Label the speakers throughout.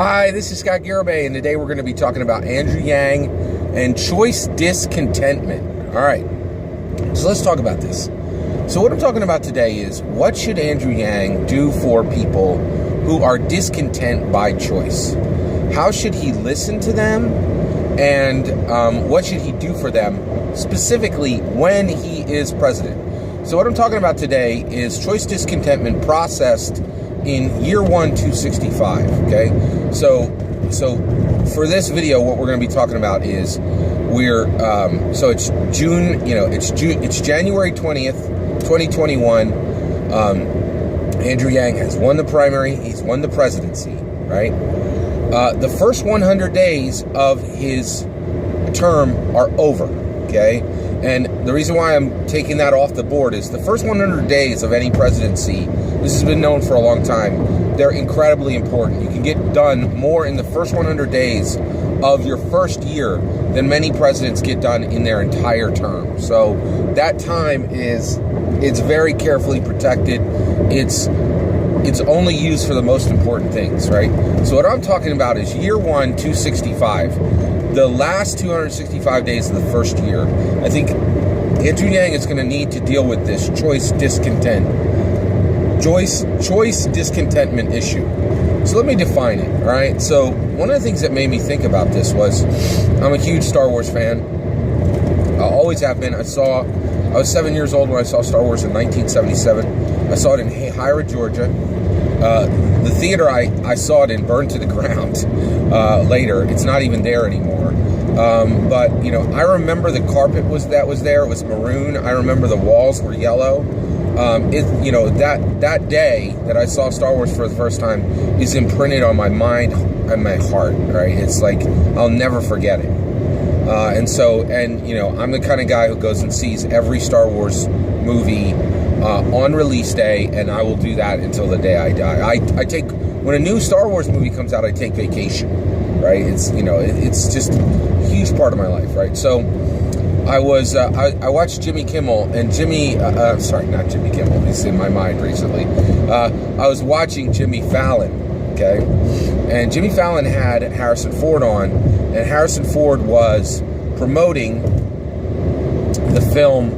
Speaker 1: Hi, this is Scott Garibay, and today we're going to be talking about Andrew Yang and choice discontentment. All right, so let's talk about this. So what I'm talking about today is what should Andrew Yang do for people who are discontent by choice? How should he listen to them? And what should he do for them specifically when he is president? So what I'm talking about today is choice discontentment processed in year 1, 265, okay? So for this video, what we're going to be talking about is so it's it's January 20th, 2021. Andrew Yang has won the primary. He's won the presidency, right? The first 100 days of his term are over, okay? And the reason why I'm taking that off the board is the first 100 days of any presidency, this has been known for a long time, they're incredibly important. You can get done more in the first 100 days of your first year than many presidents get done in their entire term. So that time it's very carefully protected. It's only used for the most important things, right? So what I'm talking about is year 1, 265. The last 265 days of the first year, I think Andrew Yang is going to need to deal with this choice discontentment issue. So let me define it, all right? So one of the things that made me think about this was I'm a huge Star Wars fan. I always have been. I was 7 years old when I saw Star Wars in 1977. I saw it in Hira, Georgia. The theater I saw it in burned to the ground later. It's not even there anymore. But I remember the carpet was there. It was maroon. I remember the walls were yellow. That day that I saw Star Wars for the first time is imprinted on my mind and my heart. Right? It's like I'll never forget it. I'm the kind of guy who goes and sees every Star Wars movie on release day, and I will do that until the day I die. When a new Star Wars movie comes out, I take vacation, right? It's just a huge part of my life, right? So I watched Jimmy Kimmel, and not Jimmy Kimmel, he's in my mind recently. I was watching Jimmy Fallon, okay? And Jimmy Fallon had Harrison Ford on, and Harrison Ford was promoting the film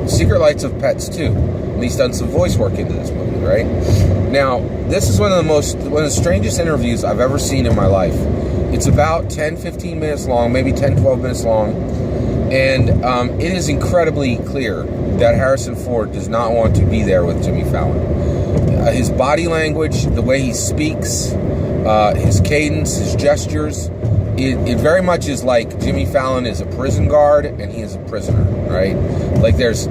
Speaker 1: Secret Life of Pets 2. And he's done some voice work into this movie, right? Now, this is one of the strangest interviews I've ever seen in my life. It's about 10, 15 minutes long, maybe 10, 12 minutes long. And it is incredibly clear that Harrison Ford does not want to be there with Jimmy Fallon. His body language, the way he speaks, his cadence, his gestures, it very much is like Jimmy Fallon is a prison guard and he is a prisoner, right? Like there's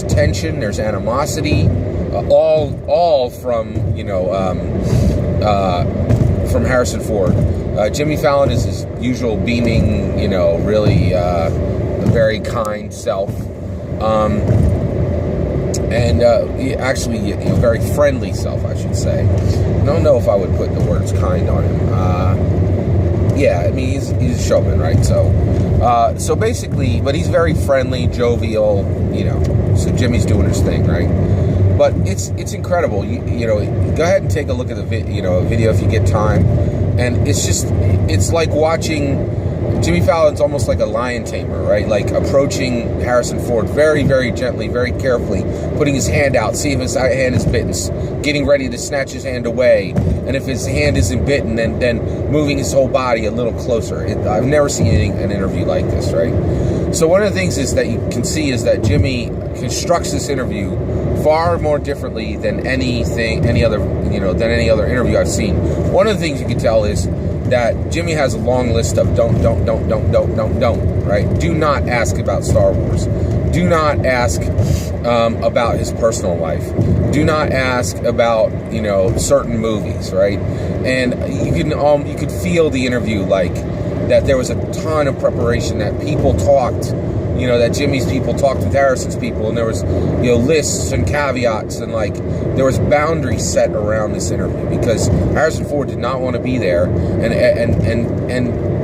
Speaker 1: tension, there's animosity, all from Harrison Ford. Jimmy Fallon is his usual beaming, really very kind self, very friendly self, I should say. I don't know if I would put the words kind on him. He's a showman, right? So basically, but he's very friendly, jovial, so Jimmy's doing his thing, right? But it's incredible. Go ahead and take a look at the video if you get time. And it's like watching Jimmy Fallon's almost like a lion tamer, right? Like approaching Harrison Ford very, very gently, very carefully, putting his hand out, see if his hand is bitten, getting ready to snatch his hand away. And if his hand isn't bitten, then moving his whole body a little closer. I've never seen an interview like this, right? So one of the things is that you can see is that Jimmy constructs this interview far more differently than any other interview I've seen. One of the things you can tell is that Jimmy has a long list of don't, right? Do not ask about Star Wars. Do not ask about his personal life. Do not ask about, certain movies, right? And you could feel the interview like that there was a ton of preparation, that people talked that Jimmy's people talked with Harrison's people, and there was, lists and caveats, and like there was boundaries set around this interview because Harrison Ford did not want to be there, and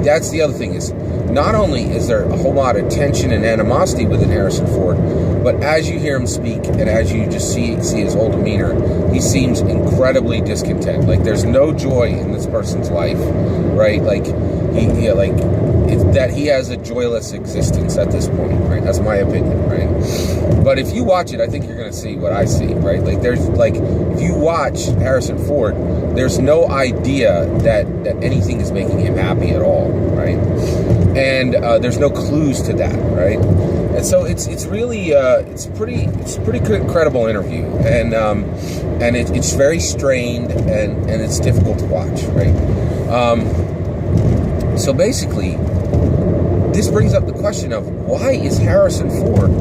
Speaker 1: that's the other thing is, not only is there a whole lot of tension and animosity within Harrison Ford, but as you hear him speak and as you just see his whole demeanor, he seems incredibly discontent. Like there's no joy in this person's life, right? Like he has a joyless existence at this point, right? That's my opinion, right? But if you watch it, I think you're going to see what I see, right? Like if you watch Harrison Ford, there's no idea that anything is making him happy at all, right? And there's no clues to that, right? And so it's really it's pretty incredible interview, and it's very strained and it's difficult to watch, right? So basically, this brings up the question of why is Harrison Ford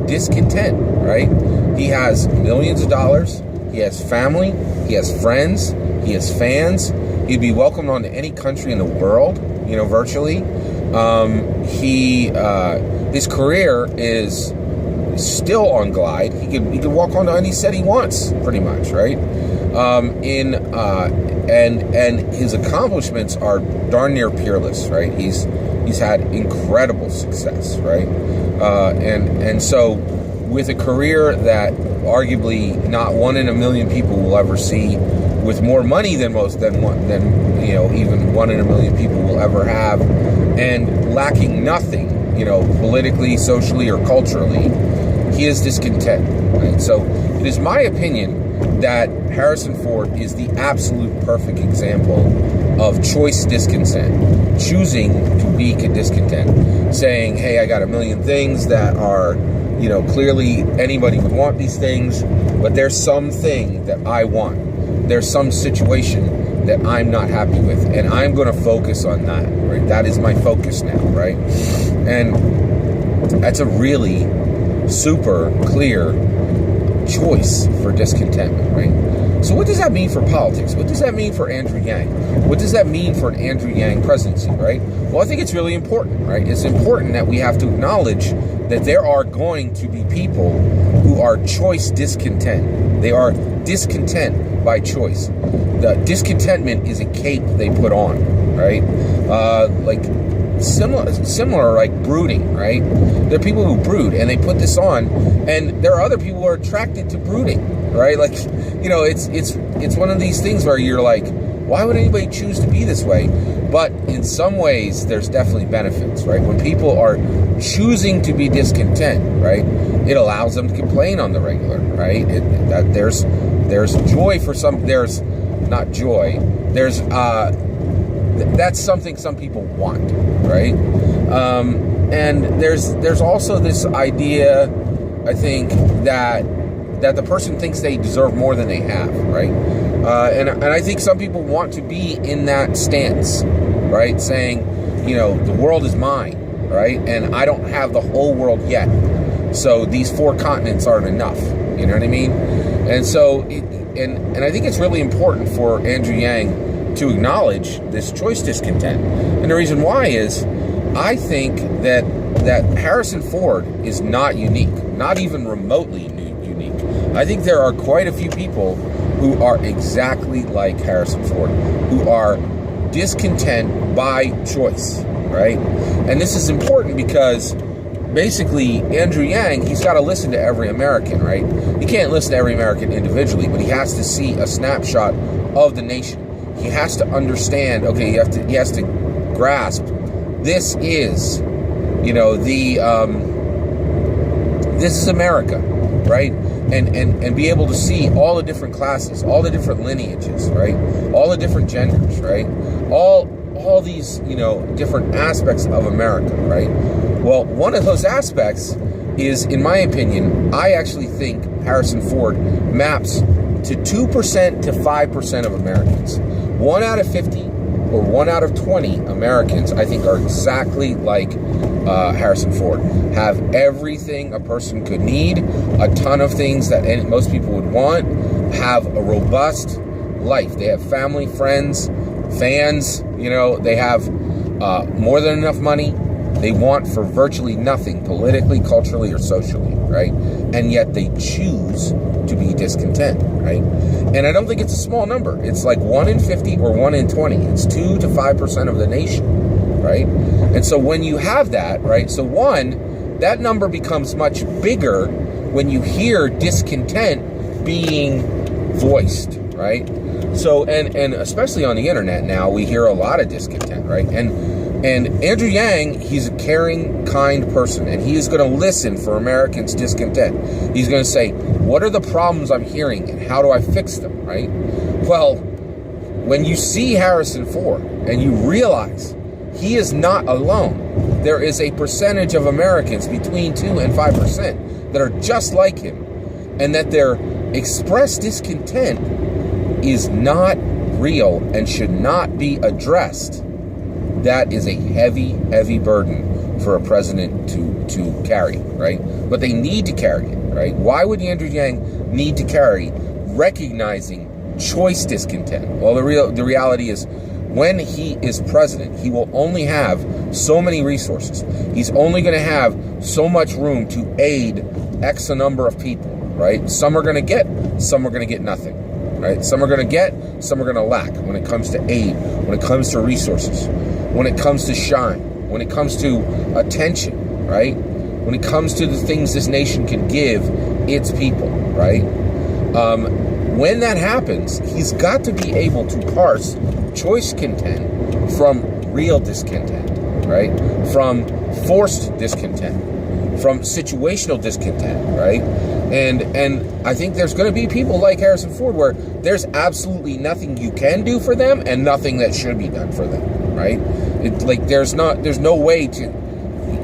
Speaker 1: discontent, right? He has millions of dollars, he has family, he has friends, he has fans. He'd be welcomed onto any country in the world, virtually. His career is still on glide. He could walk onto any set he wants, pretty much, right? And his accomplishments are darn near peerless, right? He's had incredible success, right? And so with a career that arguably not 1 in a million people will ever see, with more money than even 1 in a million people will ever have, and lacking nothing, politically, socially, or culturally, he is discontent, right? So it is my opinion that Harrison Ford is the absolute perfect example of choice discontent, choosing to be discontent, saying, hey, I got a million things that are, clearly anybody would want these things, but there's something that I want. There's some situation that I'm not happy with, and I'm going to focus on that, right? That is my focus now, right? And that's a really super clear choice for discontentment, right? So what does that mean for politics? What does that mean for Andrew Yang? What does that mean for an Andrew Yang presidency, right? Well, I think it's really important, right? It's important that we have to acknowledge that there are going to be people who are choice discontent. They are discontent by choice. The discontentment is a cape they put on, right? Similar like brooding, right? There are people who brood and they put this on, and there are other people who are attracted to brooding, right? Like, it's one of these things where you're like, why would anybody choose to be this way? But in some ways, there's definitely benefits, right? When people are choosing to be discontent, right, it allows them to complain on the regular, right? There's joy for some. There's not joy. There's that's something some people want, right? And there's also this idea, I think, that the person thinks they deserve more than they have, right? And I think some people want to be in that stance, right? Saying, the world is mine, right? And I don't have the whole world yet. So these 4 continents aren't enough. You know what I mean? And so, and I think it's really important for Andrew Yang to acknowledge this choice discontent. And the reason why is, I think that Harrison Ford is not unique, not even remotely unique. I think there are quite a few people who are exactly like Harrison Ford, who are discontent by choice, right? And this is important because basically Andrew Yang, he's got to listen to every American, right? He can't listen to every American individually, but he has to see a snapshot of the nation. He has to understand, okay, he has to grasp, this is, this is America, right? And be able to see all the different classes, all the different lineages, right? All the different genders, right? All these, different aspects of America, right? Well, one of those aspects is, in my opinion, I actually think Harrison Ford maps to 2% to 5% of Americans. 1 out of 50 or 1 out of 20 Americans, I think, are exactly like Harrison Ford. Have everything a person could need, a ton of things that most people would want, have a robust life. They have family, friends, fans, they have more than enough money, They want for virtually nothing politically, culturally, or socially, right? And yet they choose to be discontent, right? And I don't think it's a small number. It's like 1 in 50 or 1 in 20. It's 2 to 5% of the nation, right? And so when you have that, right? So one, that number becomes much bigger when you hear discontent being voiced, right? So, and especially on the internet now, we hear a lot of discontent, right? And Andrew Yang, he's a caring, kind person, and he is going to listen for Americans' discontent. He's going to say, what are the problems I'm hearing, and how do I fix them, right? Well, when you see Harrison Ford, and you realize he is not alone, there is a percentage of Americans between 2 and 5% that are just like him, and that their expressed discontent is not real and should not be addressed. That is a heavy, heavy burden for a president to carry, right? But they need to carry it, right? Why would Andrew Yang need to carry recognizing choice discontent? Well, the reality is, when he is president, he will only have so many resources. He's only going to have so much room to aid X a number of people, right? Some are going to get, some are going to get nothing. Right? Some are going to get, some are going to lack when it comes to aid, when it comes to resources, when it comes to shine, when it comes to attention, right? When it comes to the things this nation can give its people, right? When that happens, he's got to be able to parse choice content from real discontent, right? From forced discontent, from situational discontent, right? And I think there's going to be people like Harrison Ford where there's absolutely nothing you can do for them and nothing that should be done for them, right? There's no way to,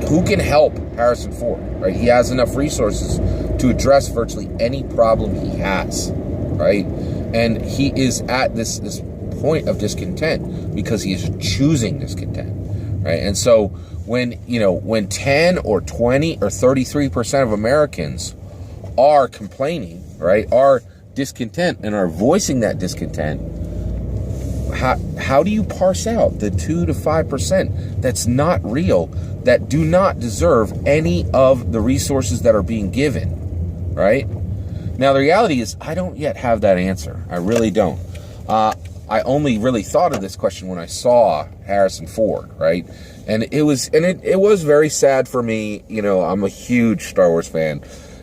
Speaker 1: who can help Harrison Ford, right? He has enough resources to address virtually any problem he has, right? And he is at this point of discontent because he is choosing discontent, right? And so when 10 or 20 or 33% of Americans are complaining, right, are discontent and are voicing that discontent, how do you parse out the 2 to 5% that's not real, that do not deserve any of the resources that are being given, right? Now, the reality is I don't yet have that answer. I really don't. I only really thought of this question when I saw Harrison Ford, right? And it was very sad for me. I'm a huge Star Wars fan.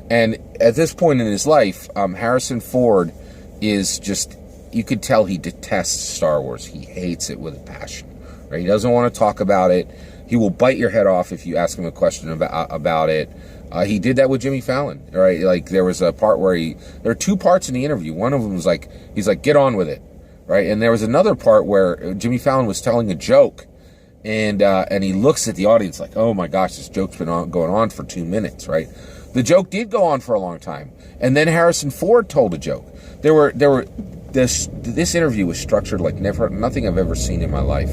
Speaker 1: And at this point in his life, Harrison Ford is just, you could tell he detests Star Wars. He hates it with a passion, right? He doesn't want to talk about it. He will bite your head off if you ask him a question about it. He did that with Jimmy Fallon, right? Like, there was a part where there are 2 parts in the interview. One of them was like, he's like, get on with it, right? And there was another part where Jimmy Fallon was telling a joke, and he looks at the audience like, oh my gosh, this joke's been going on for 2 minutes, right? The joke did go on for a long time, and then Harrison Ford told a joke. This interview was structured like nothing I've ever seen in my life.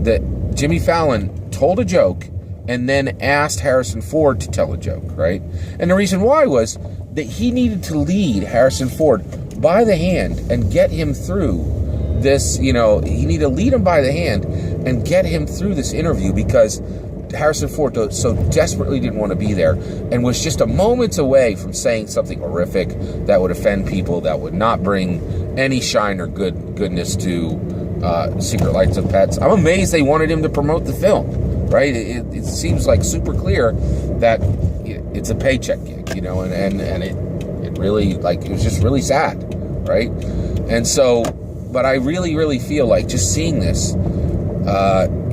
Speaker 1: That Jimmy Fallon told a joke and then asked Harrison Ford to tell a joke, right? And the reason why was that he needed to lead Harrison Ford by the hand and get him through this. He needed to lead him by the hand and get him through this interview, because Harrison Ford so desperately didn't want to be there and was just a moments away from saying something horrific that would offend people, that would not bring any shine or goodness to Secret Life of Pets. I'm amazed they wanted him to promote the film, right? It seems like super clear that it's a paycheck gig, and it really, it was just really sad, right? And so, but I really, really feel like just seeing this,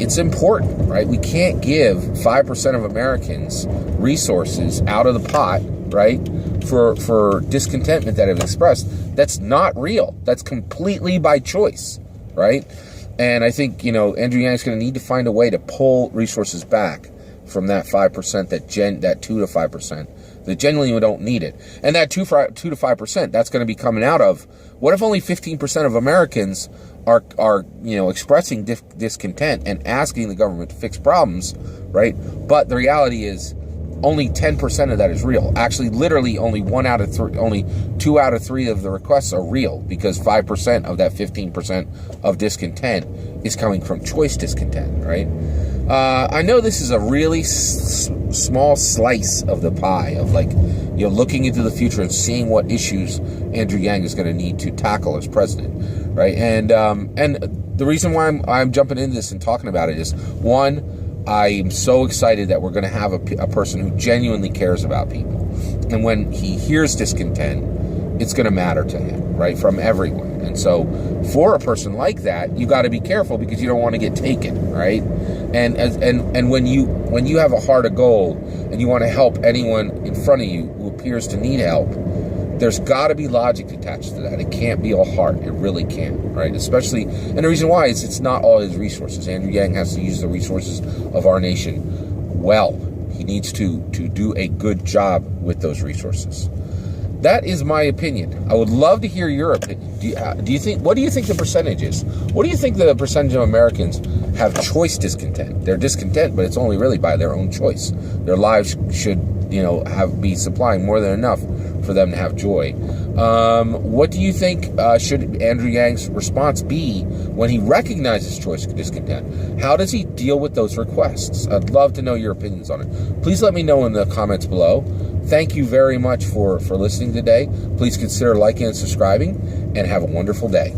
Speaker 1: it's important, right? We can't give 5% of Americans resources out of the pot, right, for discontentment that have expressed. That's not real. That's completely by choice, right? And I think, Andrew Yang is going to need to find a way to pull resources back from that 5%, that 2 to 5%, that genuinely don't need it. And that 2 to 5%, that's going to be coming out of, what if only 15% of Americans are expressing discontent and asking the government to fix problems, right? But the reality is only 10% of that is real. Actually, literally only 2 out of 3 of the requests are real, because 5% of that 15% of discontent is coming from choice discontent, right? I know this is a really small slice of the pie of, like, you know, looking into the future and seeing what issues Andrew Yang is going to need to tackle as president, right? And the reason why I'm jumping into this and talking about it is, one, I'm so excited that we're going to have a person who genuinely cares about people. And when he hears discontent, it's going to matter to him, right, from everyone. And so for a person like that, you got to be careful, because you don't want to get taken, right? And when you have a heart of gold and you want to help anyone in front of you who appears to need help, there's got to be logic attached to that. It can't be all heart. It really can't, right? Especially, and the reason why is it's not all his resources. Andrew Yang has to use the resources of our nation well. He needs to do a good job with those resources. That is my opinion. I would love to hear your opinion. What do you think the percentage is? What do you think the percentage of Americans have choice discontent? They're discontent, but it's only really by their own choice. Their lives should, you know, be supplying more than enough for them to have joy. What do you think should Andrew Yang's response be when he recognizes choice discontent? How does he deal with those requests? I'd love to know your opinions on it. Please let me know in the comments below. Thank you very much for listening today. Please consider liking and subscribing, and have a wonderful day.